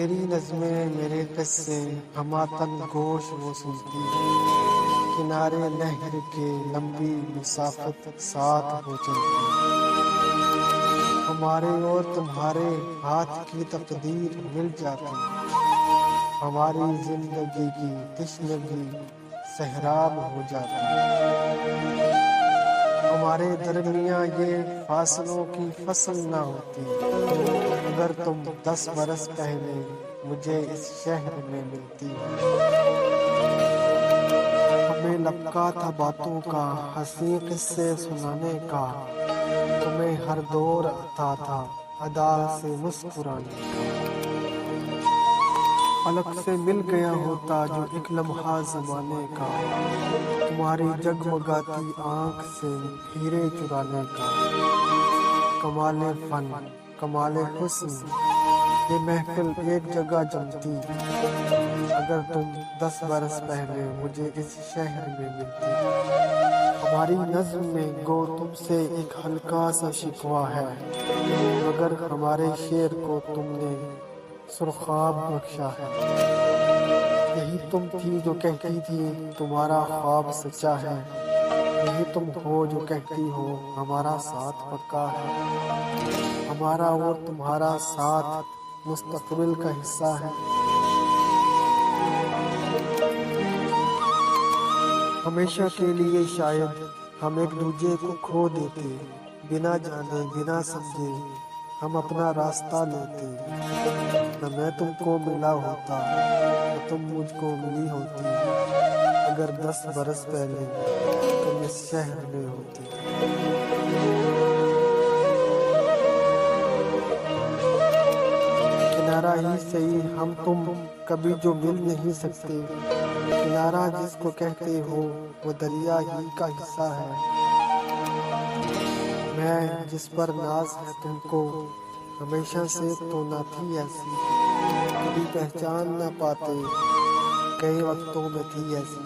میری نظمیں میرے قصے ہماتن گوش وہ سنتی، کنارے نہر کے لمبی مسافت ساتھ ہو چلتی، ہمارے اور تمہارے ہاتھ کی تقدیر مل جاتی، ہماری زندگی کی تشنگی سہراب ہو جاتی، ہمارے درمیاں یہ فاصلوں کی فصل نہ ہوتی، اگر تم 10 برس پہلے مجھے اس شہر میں ملتی۔ ہمیں لپکا تھا باتوں کا، ہنسی قصے سنانے کا، تمہیں ہر دور عطا تھا ادا سے مسکرانے کا، فلک سے مل گیا ہوتا جو ایک لمحہ زمانے کا، تمہاری جگمگاتی آنکھ سے ہیرے چرانے کا، کمال فن کمال حسن یہ محفل ایک جگہ جمتی، اگر تم 10 برس پہلے مجھے اس شہر میں ملتی۔ ہماری نظم میں گو تم سے ایک ہلکا سا شکوہ ہے، مگر ہمارے شعر کو تم نے سرخاب بخشا ہے۔ یہی تم تھی جو کہتی تھی تمہارا خواب سچا ہے، یہی تم ہو جو کہتی ہو ہمارا ساتھ پکا ہے، ہمارا اور تمہارا ساتھ مستقبل کا حصہ ہے۔ ہمیشہ کے لیے شاید ہم ایک دوسرے کو کھو دیتے، بنا جانے بنا سمجھے ہم اپنا راستہ لیتے، نہ میں تم کو ملا ہوتا نہ تم مجھ کو ملی ہوتی، اگر 10 برس پہلے تم اس شہر میں ہوتی۔ کنارہ ہی صحیح ہم تم کبھی جو مل نہیں سکتے، کنارہ جس کو کہتے ہو وہ دریا ہی کا حصہ ہے، میں جس پر ناز ہے تم کو ہمیشہ سے تو نہ تھی ایسی، کبھی پہچان نہ پاتے کئی وقتوں میں تھی ایسی۔